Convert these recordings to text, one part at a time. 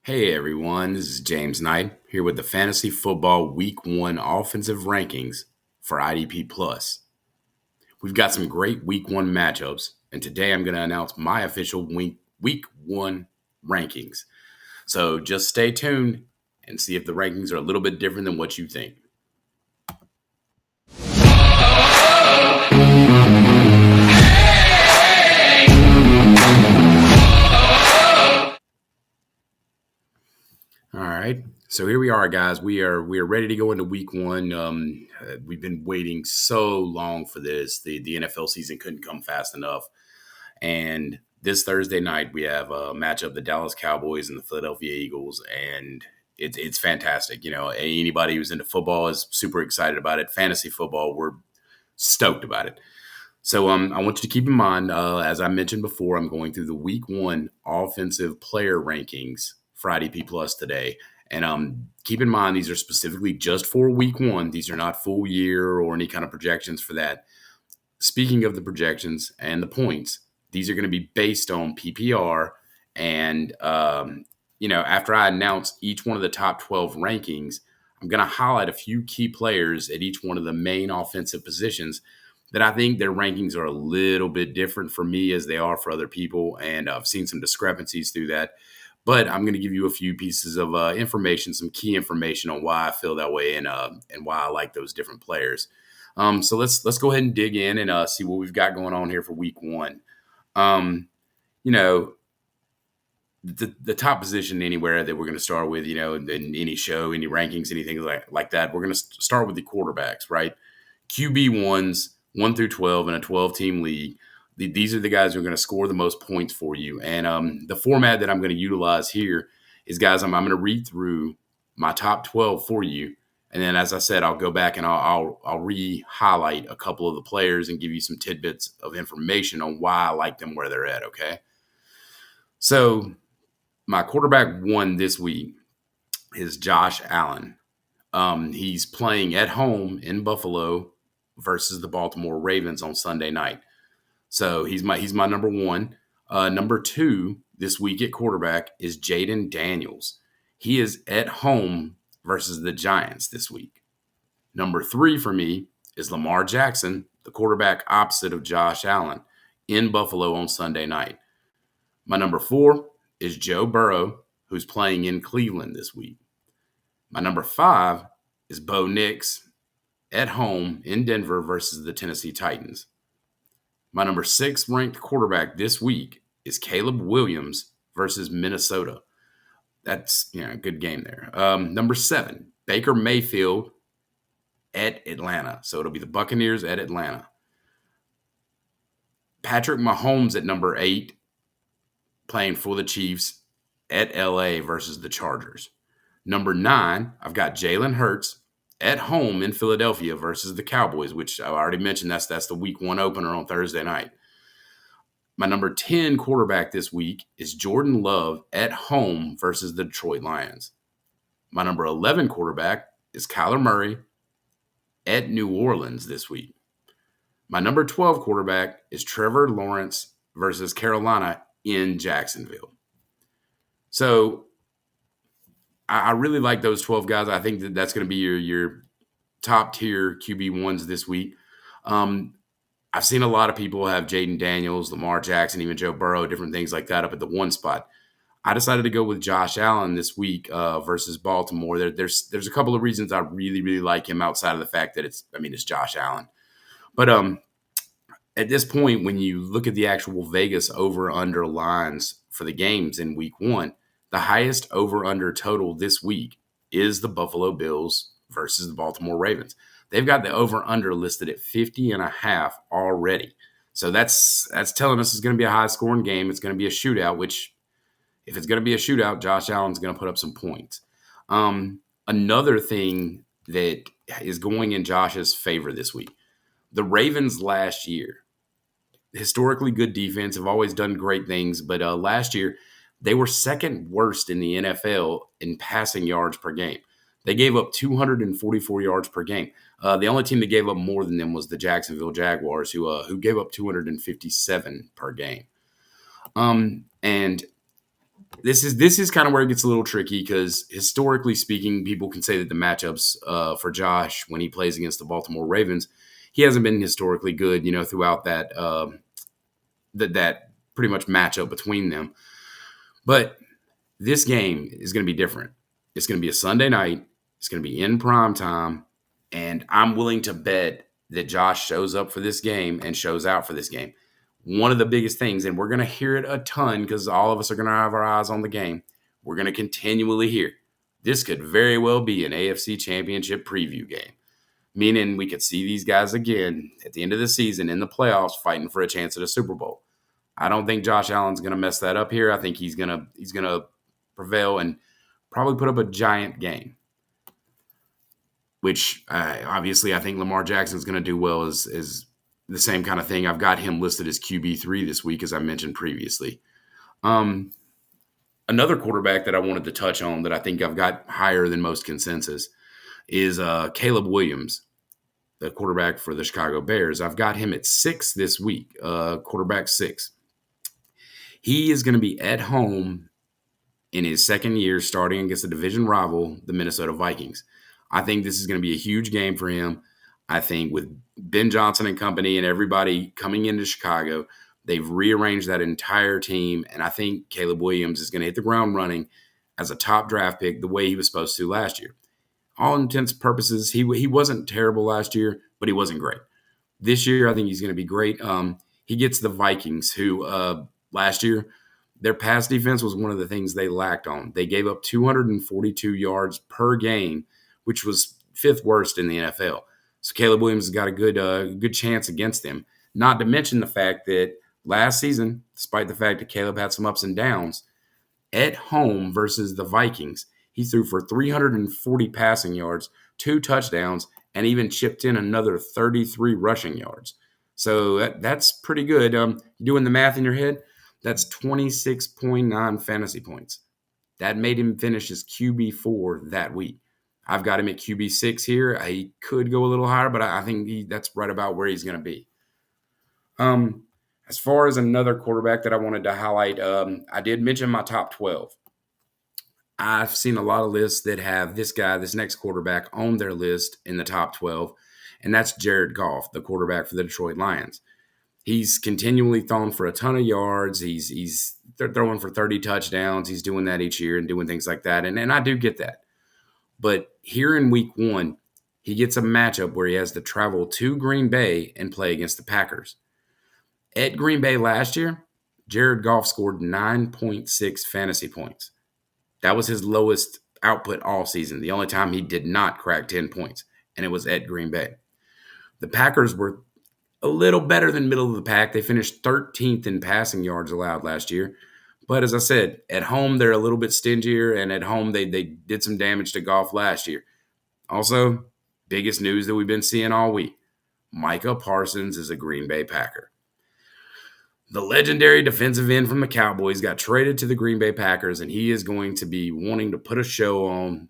Hey everyone, this is James Knight here with the Fantasy Football Week 1 offensive rankings for IDP Plus. We've got some great Week 1 matchups, and today I'm going to announce my official week 1 rankings. So just stay tuned and see if the rankings are a little bit different than what you think. All right. So here we are, guys. We are ready to go into week 1. We've been waiting so long for this. The NFL season couldn't come fast enough. And this Thursday night, we have a matchup: the Dallas Cowboys and the Philadelphia Eagles, and it's fantastic. Anybody who's into football is super excited about it. Fantasy football, we're stoked about it. So I want you to keep in mind, as I mentioned before, I'm going through the Week 1 offensive player rankings for IDP Plus today. And keep in mind, these are specifically just for Week 1. These are not full year or any kind of projections for that. Speaking of the projections and the points, these are going to be based on PPR. And, after I announce each one of the top 12 rankings, I'm going to highlight a few key players at each one of the main offensive positions that I think their rankings are a little bit different for me as they are for other people. And I've seen some discrepancies through that. But I'm going to give you a few pieces of information, some key information on why I feel that way and why I like those different players. So let's go ahead and dig in and see what we've got going on here for week 1. Um, you know, the top position anywhere that we're going to start with, in any show, any rankings, anything like that, we're going to start with the quarterbacks, right? QB1s, 1 through 12 in a 12-team league. These are the guys who are going to score the most points for you. And the format that I'm going to utilize here is, guys, I'm going to read through my top 12 for you. And then, as I said, I'll go back and I'll re-highlight a couple of the players and give you some tidbits of information on why I like them where they're at, okay? So my quarterback 1 this week is Josh Allen. He's playing at home in Buffalo versus the Baltimore Ravens on Sunday night. So he's my number 1. Number 2 this week at quarterback is Jaden Daniels. He is at home versus the Giants this week. Number 3 for me is Lamar Jackson, the quarterback opposite of Josh Allen, in Buffalo on Sunday night. My number 4 is Joe Burrow, who's playing in Cleveland this week. My number 5 is Bo Nix at home in Denver versus the Tennessee Titans. My number 6 ranked quarterback this week is Caleb Williams versus Minnesota. That's a good game there. Number 7, Baker Mayfield at Atlanta. So it'll be the Buccaneers at Atlanta. Patrick Mahomes at number 8, playing for the Chiefs at LA versus the Chargers. Number 9, I've got Jalen Hurts at home in Philadelphia versus the Cowboys, which I already mentioned. That's the week 1 opener on Thursday night. My number 10 quarterback this week is Jordan Love at home versus the Detroit Lions. My number 11 quarterback is Kyler Murray at New Orleans this week. My number 12 quarterback is Trevor Lawrence versus Carolina in Jacksonville. So I really like those 12 guys. I think that's going to be your top tier QB1s this week. I've seen a lot of people have Jaden Daniels, Lamar Jackson, even Joe Burrow, different things like that up at the 1 spot. I decided to go with Josh Allen this week versus Baltimore. There's a couple of reasons I really, really like him outside of the fact that it's Josh Allen. But at this point, when you look at the actual Vegas over-under lines for the games in week 1, the highest over-under total this week is the Buffalo Bills versus the Baltimore Ravens. They've got the over-under listed at 50.5 already. So that's telling us it's going to be a high-scoring game. It's going to be a shootout, which if it's going to be a shootout, Josh Allen's going to put up some points. Another thing that is going in Josh's favor this week, the Ravens last year, historically good defense, have always done great things, but last year they were second worst in the NFL in passing yards per game. They gave up 244 yards per game. The only team that gave up more than them was the Jacksonville Jaguars, who gave up 257 per game. And This is kind of where it gets a little tricky because historically speaking, people can say that the matchups for Josh when he plays against the Baltimore Ravens, he hasn't been historically good, throughout that pretty much matchup between them. But this game is going to be different. It's going to be a Sunday night. It's going to be in prime time, and I'm willing to bet that Josh shows up for this game and shows out for this game. One of the biggest things, and we're going to hear it a ton because all of us are going to have our eyes on the game. We're going to continually hear this could very well be an AFC Championship preview game, meaning we could see these guys again at the end of the season in the playoffs fighting for a chance at a Super Bowl. I don't think Josh Allen's going to mess that up here. I think he's gonna prevail and probably put up a giant game. Which obviously I think Lamar Jackson's going to do well is the same kind of thing. I've got him listed as QB3 this week, as I mentioned previously. Another quarterback that I wanted to touch on that I think I've got higher than most consensus is Caleb Williams, the quarterback for the Chicago Bears. I've got him at 6 this week, quarterback 6. He is going to be at home in his second year starting against a division rival, the Minnesota Vikings. I think this is going to be a huge game for him. I think with Ben Johnson and company and everybody coming into Chicago, they've rearranged that entire team, and I think Caleb Williams is going to hit the ground running as a top draft pick the way he was supposed to last year. All intents and purposes, he wasn't terrible last year, but he wasn't great. This year, I think he's going to be great. He gets the Vikings, who last year, their pass defense was one of the things they lacked on. They gave up 242 yards per game, which was 5th worst in the NFL. So Caleb Williams has got a good chance against them. Not to mention the fact that last season, despite the fact that Caleb had some ups and downs, at home versus the Vikings, he threw for 340 passing yards, 2 touchdowns, and even chipped in another 33 rushing yards. So that's pretty good. Doing the math in your head, that's 26.9 fantasy points. That made him finish as QB4 that week. I've got him at QB6 here. He could go a little higher, but I think that's right about where he's going to be. As far as another quarterback that I wanted to highlight, I did mention my top 12. I've seen a lot of lists that have this next quarterback on their list in the top 12, and that's Jared Goff, the quarterback for the Detroit Lions. He's continually thrown for a ton of yards. They're throwing for 30 touchdowns. He's doing that each year and doing things like that, and I do get that. But here in week 1, he gets a matchup where he has to travel to Green Bay and play against the Packers. At Green Bay last year, Jared Goff scored 9.6 fantasy points. That was his lowest output all season. The only time he did not crack 10 points, and it was at Green Bay. The Packers were a little better than middle of the pack. They finished 13th in passing yards allowed last year. But as I said, at home, they're a little bit stingier, and at home, they did some damage to Goff last year. Also, biggest news that we've been seeing all week, Micah Parsons is a Green Bay Packer. The legendary defensive end from the Cowboys got traded to the Green Bay Packers, and he is going to be wanting to put a show on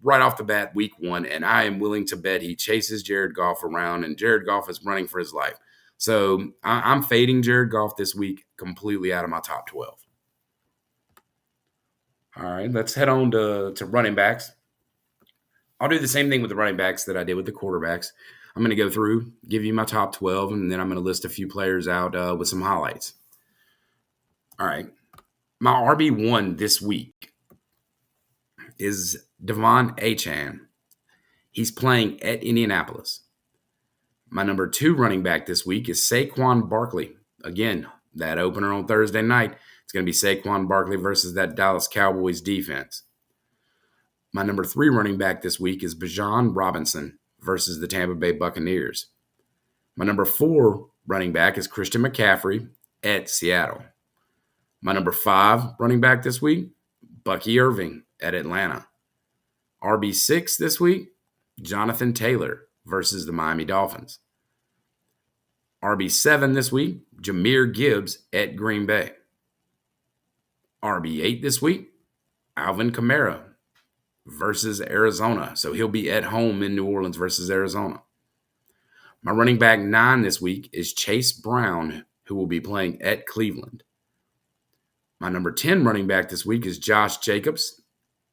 right off the bat week 1, and I am willing to bet he chases Jared Goff around, and Jared Goff is running for his life. So I'm fading Jared Goff this week completely out of my top 12. All right, let's head on to running backs. I'll do the same thing with the running backs that I did with the quarterbacks. I'm going to go through, give you my top 12, and then I'm going to list a few players out with some highlights. All right. My RB1 this week is Devon Achane. He's playing at Indianapolis. My number 2 running back this week is Saquon Barkley. Again, that opener on Thursday night, it's going to be Saquon Barkley versus that Dallas Cowboys defense. My number 3 running back this week is Bijan Robinson versus the Tampa Bay Buccaneers. My number 4 running back is Christian McCaffrey at Seattle. My number 5 running back this week, Bucky Irving at Atlanta. RB6 this week, Jonathan Taylor versus the Miami Dolphins. RB7 this week, Jahmyr Gibbs at Green Bay. RB8 this week, Alvin Kamara versus Arizona. So he'll be at home in New Orleans versus Arizona. My running back 9 this week is Chase Brown, who will be playing at Cleveland. My number 10 running back this week is Josh Jacobs.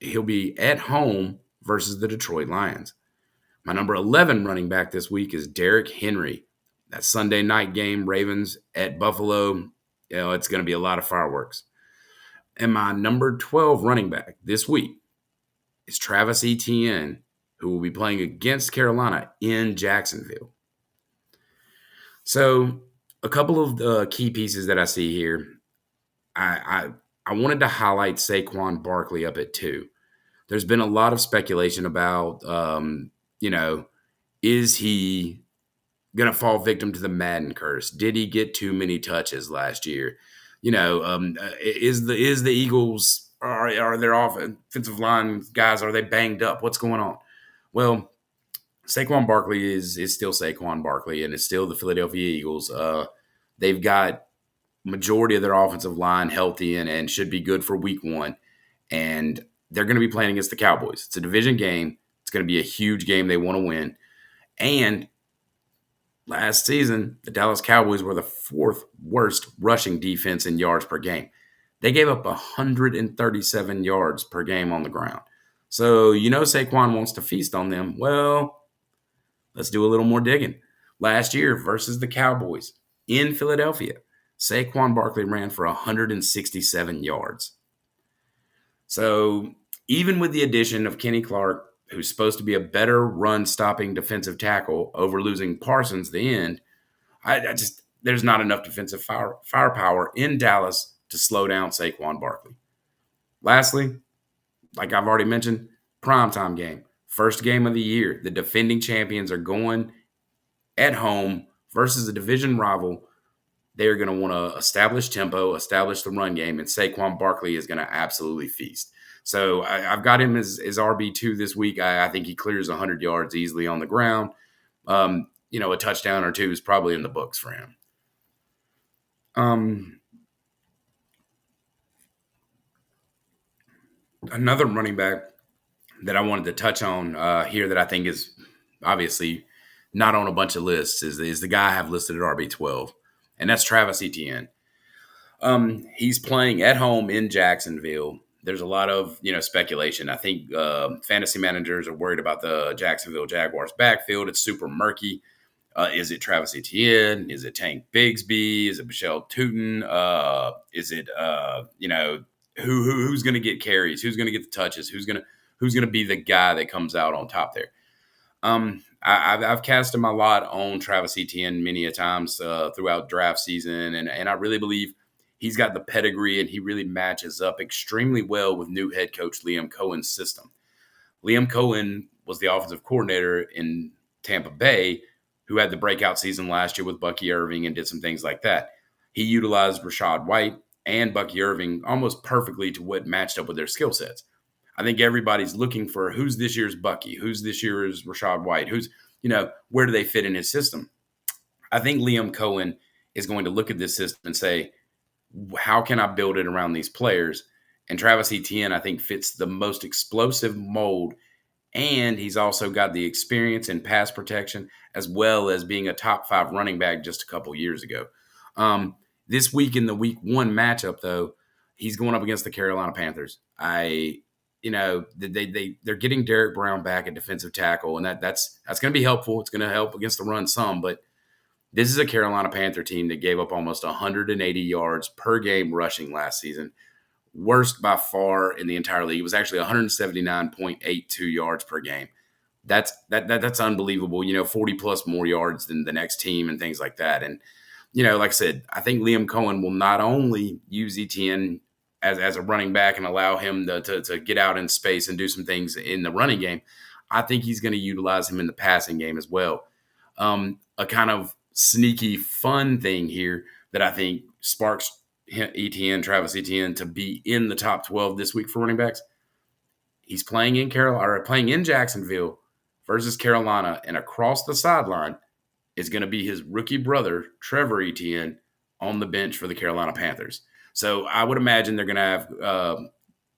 He'll be at home versus the Detroit Lions. My number 11 running back this week is Derrick Henry. That Sunday night game, Ravens at Buffalo, it's going to be a lot of fireworks. And my number 12 running back this week is Travis Etienne, who will be playing against Carolina in Jacksonville. So a couple of the key pieces that I see here, I wanted to highlight Saquon Barkley up at 2. There's been a lot of speculation about, is he going to fall victim to the Madden curse? Did he get too many touches last year? Is the Eagles, are their offensive line guys, are they banged up? What's going on? Well, Saquon Barkley is still Saquon Barkley, and it's still the Philadelphia Eagles. They've got majority of their offensive line healthy and should be good for week 1. And they're going to be playing against the Cowboys. It's a division game. It's going to be a huge game they want to win. And last season, the Dallas Cowboys were the 4th worst rushing defense in yards per game. They gave up 137 yards per game on the ground. So, Saquon wants to feast on them. Well, let's do a little more digging. Last year versus the Cowboys in Philadelphia, Saquon Barkley ran for 167 yards. So even with the addition of Kenny Clark, who's supposed to be a better run-stopping defensive tackle, over losing Parsons the end, there's not enough defensive firepower in Dallas to slow down Saquon Barkley. Lastly, like I've already mentioned, primetime game. First game of the year. The defending champions are going at home versus a division rival. They're going to want to establish tempo, establish the run game, and Saquon Barkley is going to absolutely feast. So I've got him as RB2 this week. I think he clears 100 yards easily on the ground. A touchdown or 2 is probably in the books for him. Another running back that I wanted to touch on here that I think is obviously not on a bunch of lists is the guy I have listed at RB12, and that's Travis Etienne. He's playing at home in Jacksonville. There's a lot of speculation. I think fantasy managers are worried about the Jacksonville Jaguars backfield. It's super murky. Is it Travis Etienne? Is it Tank Bigsby? Is it Michelle Tootin? Is it who's going to get carries? Who's going to get the touches? Who's going to be the guy that comes out on top there? I've cast him a lot on Travis Etienne many a times throughout draft season, and I really believe he's got the pedigree and he really matches up extremely well with new head coach Liam Cohen's system. Liam Cohen was the offensive coordinator in Tampa Bay, who had the breakout season last year with Bucky Irving and did some things like that. He utilized Rachaad White and Bucky Irving almost perfectly to what matched up with their skill sets. I think everybody's looking for who's this year's Bucky, who's this year's Rachaad White, where do they fit in his system? I think Liam Cohen is going to look at this system and say, how can I build it around these players? And Travis Etienne, I think, fits the most explosive mold, and he's also got the experience in pass protection as well as being a top 5 running back just a couple years ago. This week in the week 1 matchup, though, he's going up against the Carolina Panthers. They're getting Derek Brown back at defensive tackle, and that's going to be helpful. It's going to help against the run some, but this is a Carolina Panther team that gave up almost 180 yards per game rushing last season. Worst by far in the entire league. It was actually 179.82 yards per game. That's unbelievable. 40 plus more yards than the next team and things like that. And like I said, I think Liam Cohen will not only use Etienne as a running back and allow him to get out in space and do some things in the running game. I think he's going to utilize him in the passing game as well. A kind of sneaky fun thing here that I think sparks Travis Etienne to be in the top 12 this week for running backs. He's playing in Jacksonville versus Carolina, and across the sideline is going to be his rookie brother, Trevor Etienne, on the bench for the Carolina Panthers. So I would imagine they're going to have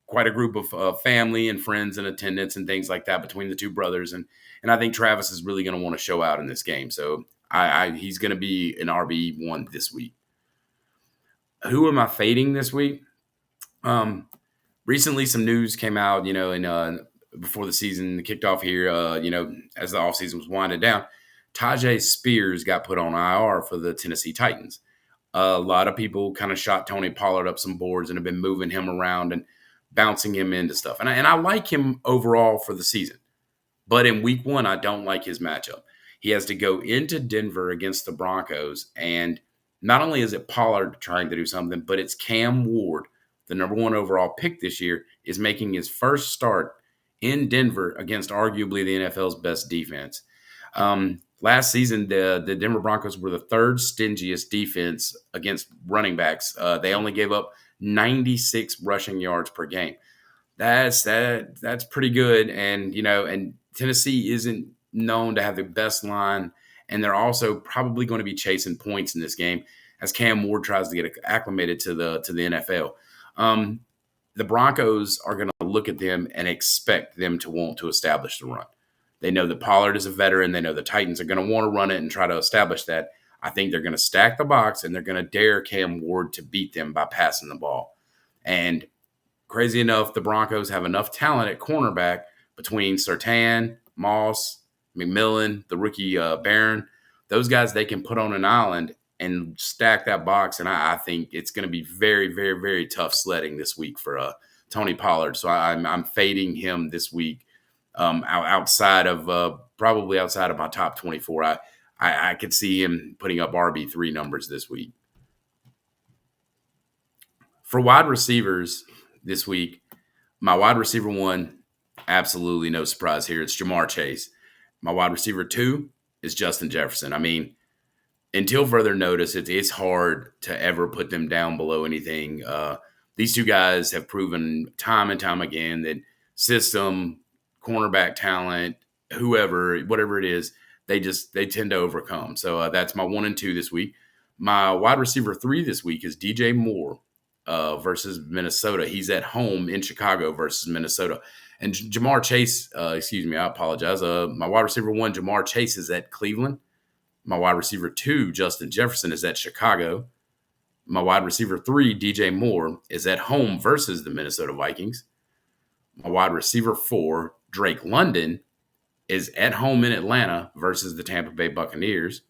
quite a group of family and friends in attendance and things like that between the two brothers. And I think Travis is really going to want to show out in this game. So he's going to be an RB1 this week. Who am I fading this week? Um, Recently, some news came out, and before the season kicked off here, as the offseason was winding down, Tajay Spears got put on IR for the Tennessee Titans. A lot of people kind of shot Tony Pollard up some boards and have been moving him around and bouncing him into stuff. And I like him overall for the season. But in week one, I don't like his matchup. He has to go into Denver against the Broncos. And not only is it Pollard trying to do something, but it's Cam Ward, the number one overall pick this year, is making his first start in Denver against arguably the NFL's best defense. Last season, the Denver Broncos were the third stingiest defense against running backs. They only gave up 96 rushing yards per game. That's pretty good. And Tennessee isn't known to have the best line, and they're also probably going to be chasing points in this game as Cam Ward tries to get acclimated to the NFL. The Broncos are going to look at them and expect them to want to establish the run. They know that Pollard is a veteran. They know the Titans are going to want to run it and try to establish that. I think they're going to stack the box and they're going to dare Cam Ward to beat them by passing the ball. And crazy enough, the Broncos have enough talent at cornerback between Surtain, Moss, McMillan, the rookie Barron. Those guys they can put on an island and stack that box. And I think it's going to be very, very, very tough sledding this week for Tony Pollard. So I'm fading him this week outside of probably outside of my top 24. I could see him putting up RB3 numbers this week. For wide receivers this week, my wide receiver one, absolutely no surprise here. It's Jamar Chase. My wide receiver two is Justin Jefferson. I mean, until further notice, it's hard to ever put them down below anything. These two guys have proven time and time again that system, cornerback talent, whatever it is, they tend to overcome. So that's my 1 and 2 this week. My wide receiver 3 this week is DJ Moore versus Minnesota. He's at home in Chicago versus Minnesota. And Jamar Chase, I apologize. My wide receiver 1, Jamar Chase, is at Cleveland. My wide receiver 2, Justin Jefferson, is at Chicago. My wide receiver 3, DJ Moore, is at home versus the Minnesota Vikings. My wide receiver 4, Drake London, is at home in Atlanta versus the Tampa Bay Buccaneers.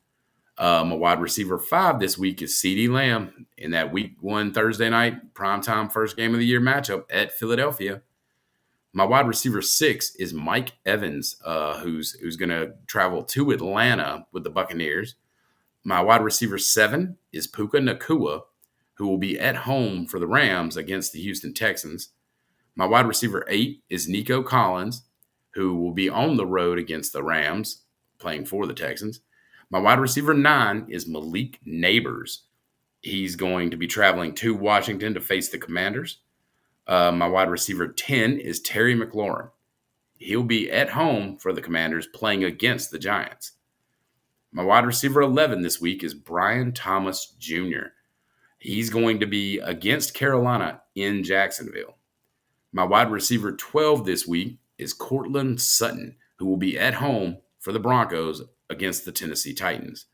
My wide receiver 5 this week is CeeDee Lamb in that week 1 Thursday night primetime first game of the year matchup at Philadelphia. My wide receiver 6 is Mike Evans, who's going to travel to Atlanta with the Buccaneers. My wide receiver 7 is Puka Nacua, who will be at home for the Rams against the Houston Texans. My wide receiver 8 is Nico Collins, who will be on the road against the Rams, playing for the Texans. My wide receiver 9 is Malik Neighbors. He's going to be traveling to Washington to face the Commanders. My wide receiver 10 is Terry McLaurin. He'll be at home for the Commanders playing against the Giants. My wide receiver 11 this week is Brian Thomas Jr. He's going to be against Carolina in Jacksonville. My wide receiver 12 this week is Courtland Sutton, who will be at home for the Broncos against the Tennessee Titans.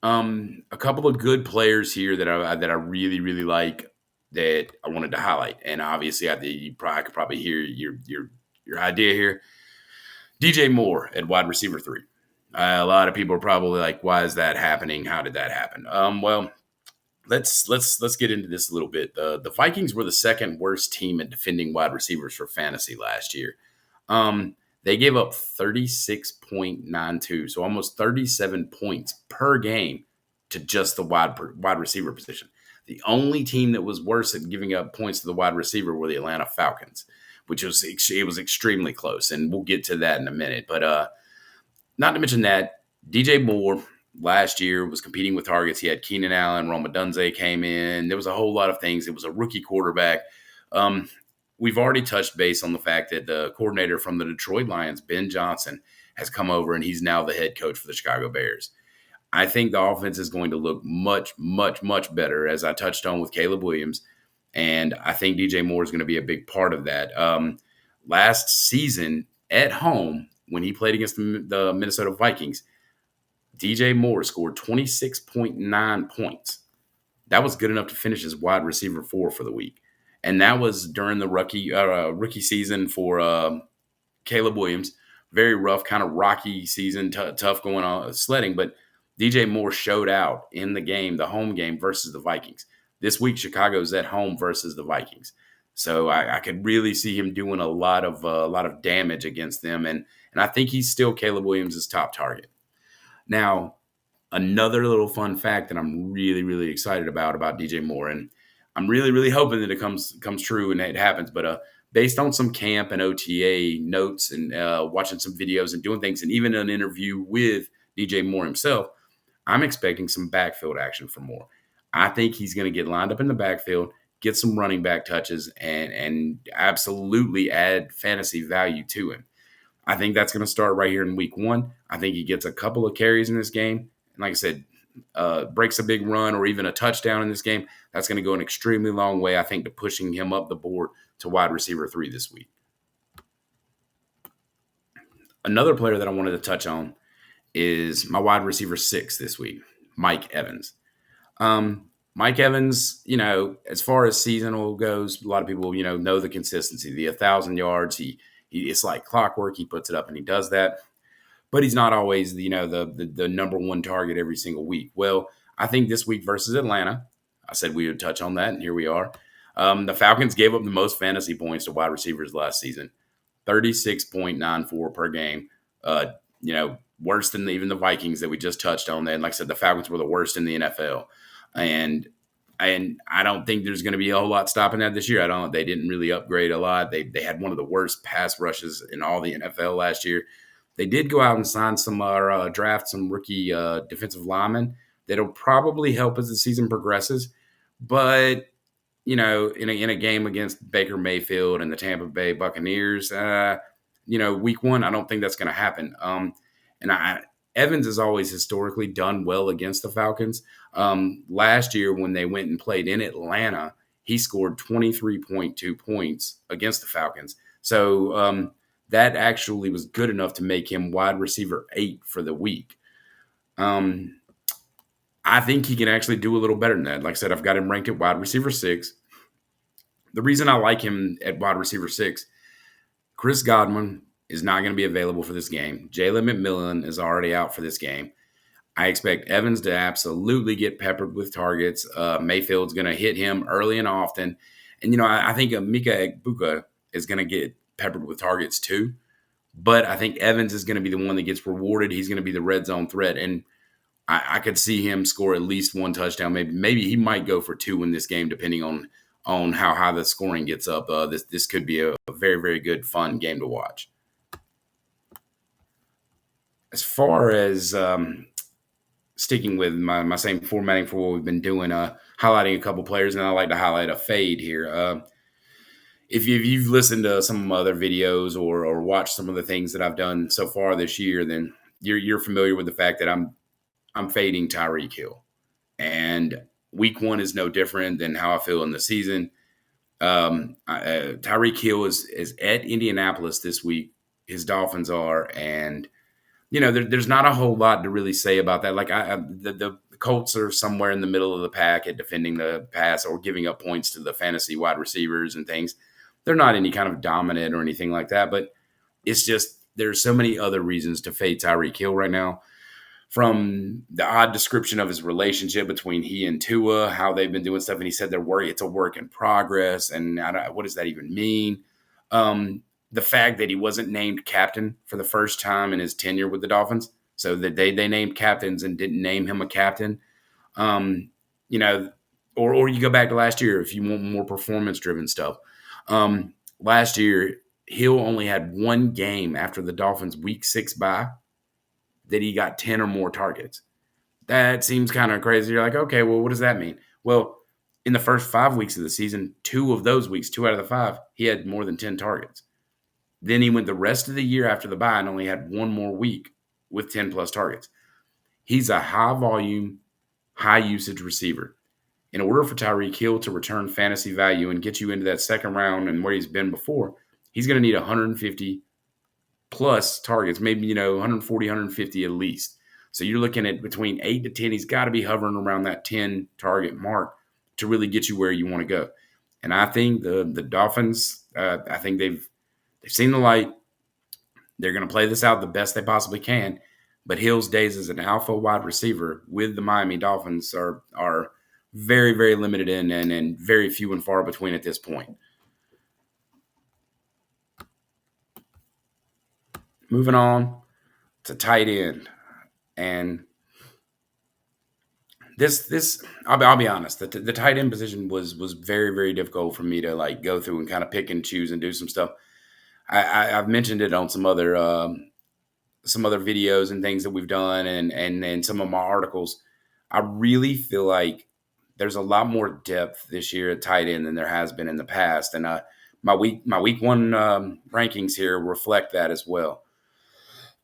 A couple of good players here that I really, really like that I wanted to highlight. And obviously, I could probably hear your idea here. DJ Moore at wide receiver 3. A lot of people are probably like, why is that happening? How did that happen? Well, let's get into this a little bit. The Vikings were the second worst team at defending wide receivers for fantasy last year. They gave up 36.92, so almost 37 points per game to just the wide receiver position. The only team that was worse at giving up points to the wide receiver were the Atlanta Falcons, which was extremely close, and we'll get to that in a minute. But not to mention that DJ Moore last year was competing with targets. He had Keenan Allen, Rome Odunze came in. There was a whole lot of things. It was a rookie quarterback. We've already touched base on the fact that the coordinator from the Detroit Lions, Ben Johnson, has come over and he's now the head coach for the Chicago Bears. I think the offense is going to look much, much, much better, as I touched on with Caleb Williams. And I think DJ Moore is going to be a big part of that. Last season at home, when he played against the Minnesota Vikings, DJ Moore scored 26.9 points. That was good enough to finish as wide receiver 4 for the week. and that was during the rookie season for Caleb Williams. Very rough, kind of rocky season, tough going on sledding. But DJ Moore showed out in the game, the home game versus the Vikings. This week, Chicago's at home versus the Vikings. So I could really see him doing a lot of damage against them, and I think he's still Caleb Williams' top target. Now, another little fun fact that I'm really, really excited about DJ Moore, and I'm really, really hoping that it comes true and it happens. But based on some camp and OTA notes and watching some videos and doing things, and even an interview with DJ Moore himself, I'm expecting some backfield action from Moore. I think he's going to get lined up in the backfield, get some running back touches, and absolutely add fantasy value to him. I think that's going to start right here in week 1. I think he gets a couple of carries in this game. And like I said, breaks a big run or even a touchdown in this game. That's going to go an extremely long way, I think, to pushing him up the board to wide receiver 3 this week. Another player that I wanted to touch on is my wide receiver 6 this week, Mike Evans. Mike Evans, as far as seasonal goes, a lot of people, know the consistency, the 1,000 yards. He it's like clockwork. He puts it up and he does that, but he's not always the number one target every single week. Well, I think this week versus Atlanta, I said we would touch on that, and here we are. The Falcons gave up the most fantasy points to wide receivers last season, 36.94 per game. Worse than even the Vikings that we just touched on. And like I said, the Falcons were the worst in the NFL. And I don't think there's going to be a whole lot stopping that this year. They didn't really upgrade a lot. They had one of the worst pass rushes in all the NFL last year. They did go out and sign some draft some rookie defensive linemen that'll probably help as the season progresses. But in a game against Baker Mayfield and the Tampa Bay Buccaneers, week 1, I don't think that's going to happen. Evans has always historically done well against the Falcons. Last year, when they went and played in Atlanta, he scored 23.2 points against the Falcons. So that actually was good enough to make him wide receiver 8 for the week. I think he can actually do a little better than that. Like I said, I've got him ranked at wide receiver 6. The reason I like him at wide receiver 6, Chris Godwin is not going to be available for this game. Jalen McMillan is already out for this game. I expect Evans to absolutely get peppered with targets. Mayfield's going to hit him early and often. And, I think Mika Egbuka is going to get peppered with targets too. But I think Evans is going to be the one that gets rewarded. He's going to be the red zone threat. And I could see him score at least 1 touchdown. Maybe he might go for 2 in this game, depending on how high the scoring gets up. This could be a very, very good, fun game to watch. As far as sticking with my same formatting for what we've been doing, highlighting a couple players, and I like to highlight a fade here. If you've listened to some of my other videos or watched some of the things that I've done so far this year, then you're familiar with the fact that I'm fading Tyreek Hill. And week 1 is no different than how I feel in the season. Tyreek Hill is at Indianapolis this week. His Dolphins are, and there's not a whole lot to really say about that. Like the Colts are somewhere in the middle of the pack at defending the pass or giving up points to the fantasy wide receivers and things. They're not any kind of dominant or anything like that, but it's just there's so many other reasons to fade Tyreek Hill right now. From the odd description of his relationship between he and Tua, how they've been doing stuff, and he said it's a work in progress, and what does that even mean? The fact that he wasn't named captain for the first time in his tenure with the Dolphins, so that they named captains and didn't name him a captain. Or you go back to last year if you want more performance-driven stuff. Last year, Hill only had 1 game after the Dolphins' Week 6 bye that he got 10 or more targets. That seems kind of crazy. You're like, okay, well, what does that mean? Well, in the first 5 weeks of the season, 2 of those weeks, 2 out of the 5, he had more than 10 targets. Then he went the rest of the year after the bye and only had 1 more week with 10-plus targets. He's a high-volume, high-usage receiver. In order for Tyreek Hill to return fantasy value and get you into that second round and where he's been before, he's going to need 150-plus targets, maybe 140, 150 at least. So you're looking at between 8 to 10. He's got to be hovering around that 10 target mark to really get you where you want to go. And I think the Dolphins, I think they've seen the light. They're going to play this out the best they possibly can. But Hill's days as an alpha wide receiver with the Miami Dolphins are very, very limited and very few and far between at this point. Moving on to tight end. And this I'll be honest, the tight end position was very, very difficult for me to like go through and kind of pick and choose and do some stuff. I've mentioned it on some other videos and things that we've done and some of my articles. I really feel like there's a lot more depth this year at tight end than there has been in the past, and my week one rankings here reflect that as well.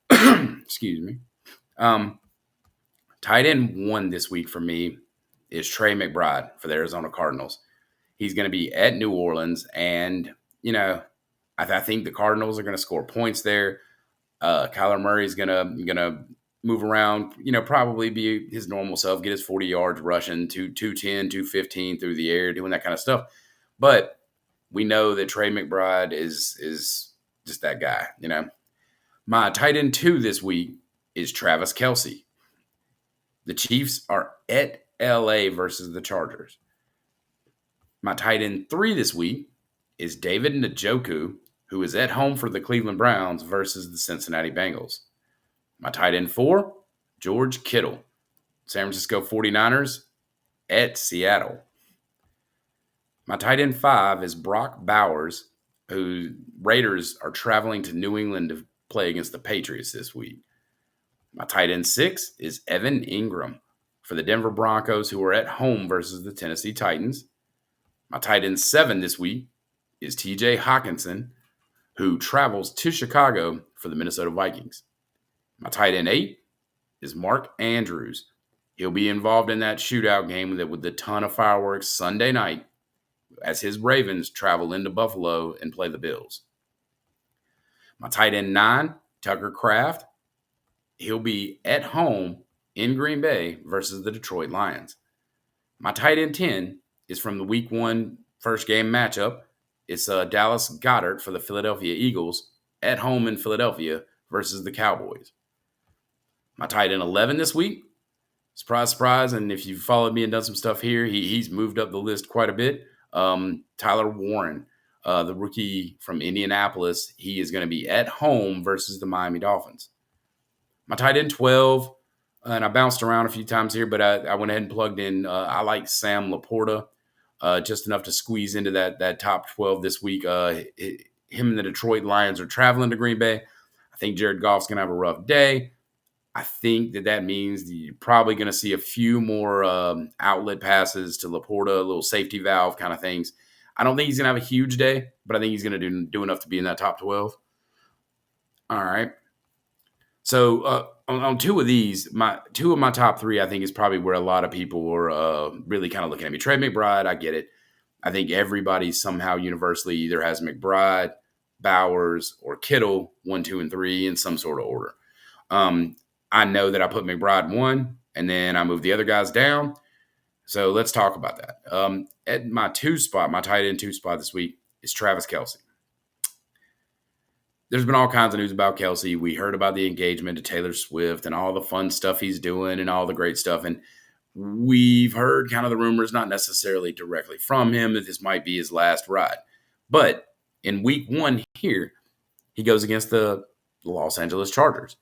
Excuse me. Um, Tight end one this week for me is Trey McBride for the Arizona Cardinals. He's going to be at New Orleans, and you know, I think the Cardinals are going to score points there. Kyler Murray's gonna move around, probably be his normal self, get his 40 yards rushing, 210, 215 through the air, doing that kind of stuff. But we know that Trey McBride is just that guy, My tight end 2 this week is Travis Kelce. The Chiefs are at LA versus the Chargers. My tight end 3 this week is David Njoku, who is at home for the Cleveland Browns versus the Cincinnati Bengals. My tight end 4, George Kittle, San Francisco 49ers at Seattle. My tight end 5 is Brock Bowers, who Raiders are traveling to New England to play against the Patriots this week. My tight end 6 is Evan Ingram for the Denver Broncos, who are at home versus the Tennessee Titans. My tight end 7 this week is TJ Hockenson, who travels to Chicago for the Minnesota Vikings. My tight end 8 is Mark Andrews. He'll be involved in that shootout game with a ton of fireworks Sunday night as his Ravens travel into Buffalo and play the Bills. My tight end 9, Tucker Kraft. He'll be at home in Green Bay versus the Detroit Lions. My tight end 10 is from the week 1 first game matchup. It's Dallas Goedert for the Philadelphia Eagles at home in Philadelphia versus the Cowboys. My tight end 11 this week, surprise, surprise, and if you've followed me and done some stuff here, he's moved up the list quite a bit. Tyler Warren, the rookie from Indianapolis, he is going to be at home versus the Miami Dolphins. My tight end 12, and I bounced around a few times here, but I went ahead and plugged in. I like Sam Laporta, just enough to squeeze into that top 12 this week. Him and the Detroit Lions are traveling to Green Bay. I think Jared Goff's going to have a rough day. I think that means that you're probably going to see a few more outlet passes to Laporta, a little safety valve kind of things. I don't think he's going to have a huge day, but I think he's going to do enough to be in that top 12. All right. So on 2 of these, 2 of my top 3, I think is probably where a lot of people were really kind of looking at me. Trey McBride, I get it. I think everybody somehow universally either has McBride, Bowers, or Kittle 1, 2, and 3 in some sort of order. I know that I put McBride 1, and then I moved the other guys down. So let's talk about that. At my 2 spot, my tight end 2 spot this week is Travis Kelce. There's been all kinds of news about Kelce. We heard about the engagement to Taylor Swift and all the fun stuff he's doing and all the great stuff. And we've heard kind of the rumors, not necessarily directly from him, that this might be his last ride. But in week 1 here, he goes against the Los Angeles Chargers.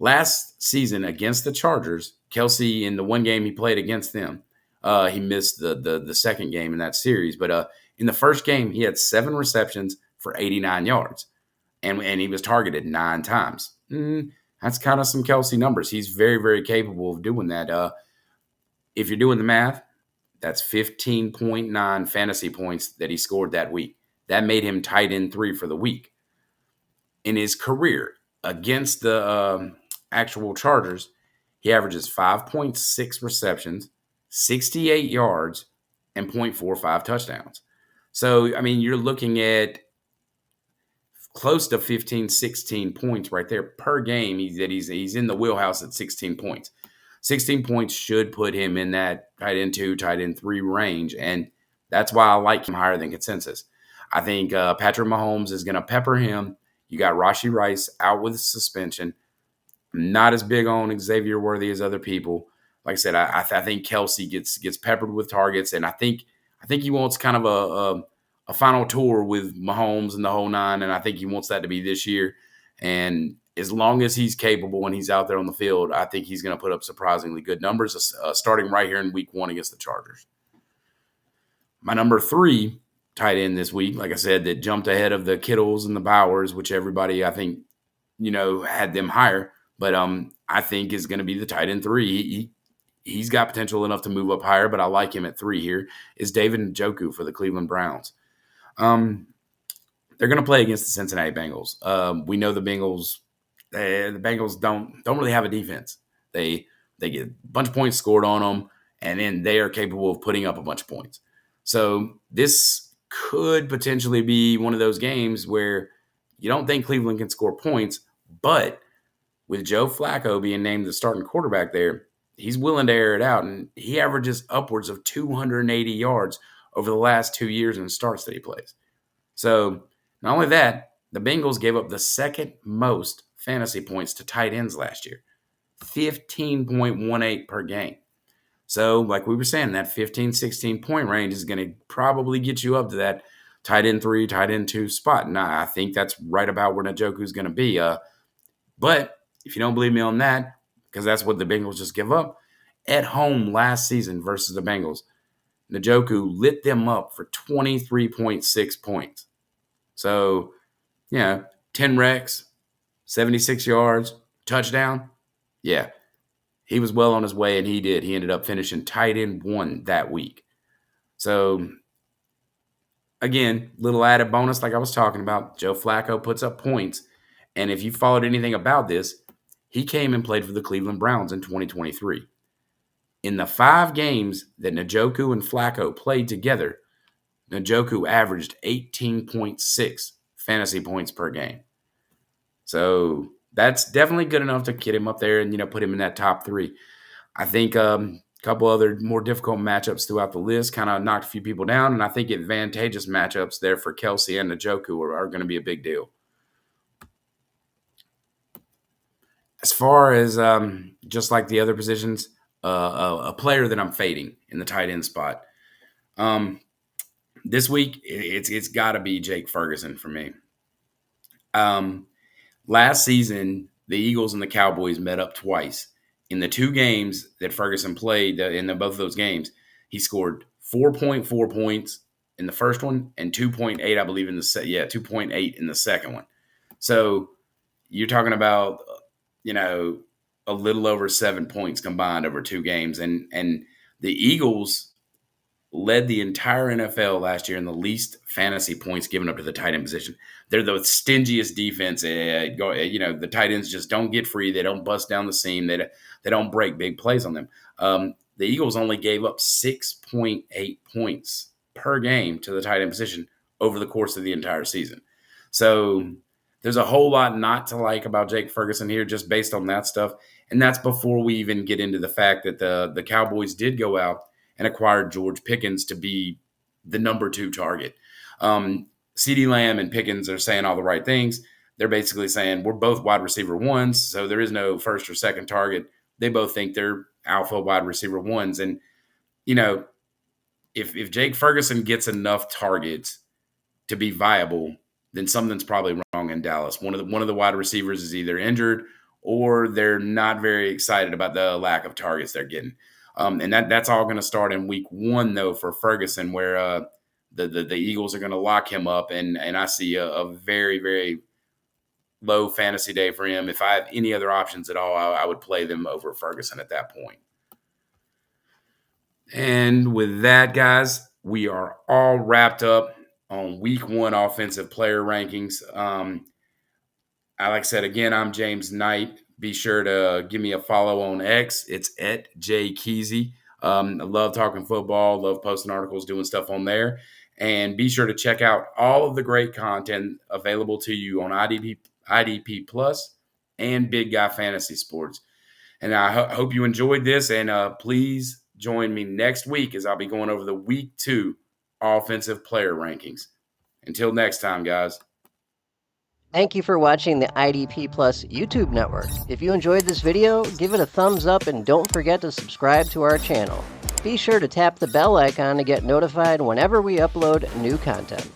Last season against the Chargers, Kelce, in the 1 game he played against them, he missed the second game in that series. But in the first game, he had 7 receptions for 89 yards. And he was targeted 9 times. That's kind of some Kelce numbers. He's very, very capable of doing that. If you're doing the math, that's 15.9 fantasy points that he scored that week. That made him tight end 3 for the week. In his career against the actual Chargers, he averages 5.6 receptions, 68 yards, and 0.45 touchdowns. So, I mean, you're looking at close to 15, 16 points right there per game. He's in the wheelhouse at 16 points. 16 points should put him in that tight end 2, tight end 3 range. And That's why I like him higher than consensus. I think Patrick Mahomes is going to pepper him. You got Rashee Rice out with suspension. Not as big on Xavier Worthy as other people. Like I said, I think Kelsey gets peppered with targets, and I think he wants kind of a final tour with Mahomes and the whole nine, and I think he wants that to be this year. And as long as he's capable and he's out there on the field, I think he's going to put up surprisingly good numbers, starting right here in Week 1 against the Chargers. My number 3 tight end this week, like I said, that jumped ahead of the Kittles and the Bowers, which everybody I think had them higher, but I think is going to be the tight end 3. He's got potential enough to move up higher, but I like him at 3 here. Is David Njoku for the Cleveland Browns. They're going to play against the Cincinnati Bengals. We know the Bengals. The Bengals don't really have a defense. They get a bunch of points scored on them, and then they are capable of putting up a bunch of points. So this could potentially be one of those games where you don't think Cleveland can score points, but with Joe Flacco being named the starting quarterback there, he's willing to air it out, and he averages upwards of 280 yards over the last 2 years in starts that he plays. So not only that, the Bengals gave up the second most fantasy points to tight ends last year, 15.18 per game. So like we were saying, that 15, 16 point range is going to probably get you up to that tight end 3, tight end 2 spot. And I think that's right about where Njoku is going to be. But if you don't believe me on that, because that's what the Bengals just give up, at home last season versus the Bengals, Njoku lit them up for 23.6 points. So, 10 recs, 76 yards, touchdown. Yeah, he was well on his way, and he did. He ended up finishing tight end 1 that week. So, again, little added bonus like I was talking about. Joe Flacco puts up points. And if you followed anything about this, he came and played for the Cleveland Browns in 2023. In the 5 games that Njoku and Flacco played together, Njoku averaged 18.6 fantasy points per game. So that's definitely good enough to get him up there and, put him in that top 3. I think a couple other more difficult matchups throughout the list kind of knocked a few people down, and I think advantageous matchups there for Kelsey and Njoku are going to be a big deal. As far as just like the other positions, a player that I'm fading in the tight end spot. This week, it's got to be Jake Ferguson for me. Last season, the Eagles and the Cowboys met up twice. In the 2 games that Ferguson played, in both of those games, he scored 4.4 points in the first one and 2.8, I believe, in the 2.8 in the second one. So you're talking about, a little over 7 points combined over 2 games. And the Eagles led the entire NFL last year in the least fantasy points given up to the tight end position. They're the stingiest defense. The tight ends just don't get free. They don't bust down the seam. They don't break big plays on them. The Eagles only gave up 6.8 points per game to the tight end position over the course of the entire season. So there's a whole lot not to like about Jake Ferguson here just based on that stuff. And that's before we even get into the fact that the Cowboys did go out and acquired George Pickens to be the number 2 target. CeeDee Lamb and Pickens are saying all the right things. They're basically saying we're both wide receiver 1s, so there is no first or second target. They both think they're alpha wide receiver 1s. And, if Jake Ferguson gets enough targets to be viable, then something's probably wrong in Dallas. One of the wide receivers is either injured or they're not very excited about the lack of targets they're getting. And that's all going to start in week 1, though, for Ferguson, where the Eagles are going to lock him up. And I see a very, very low fantasy day for him. If I have any other options at all, I would play them over Ferguson at that point. And with that, guys, we are all wrapped up on week 1 offensive player rankings. Like I said, again, I'm James Knight. Be sure to give me a follow on X. It's at JKeezy. I love talking football, love posting articles, doing stuff on there. And be sure to check out all of the great content available to you on IDP Plus and Big Guy Fantasy Sports. And I hope you enjoyed this. And please join me next week as I'll be going over the week 2 offensive player rankings. Until next time, guys. Thank you for watching the IDP Plus YouTube network. If you enjoyed this video, give it a thumbs up and don't forget to subscribe to our channel. Be sure to tap the bell icon to get notified whenever we upload new content.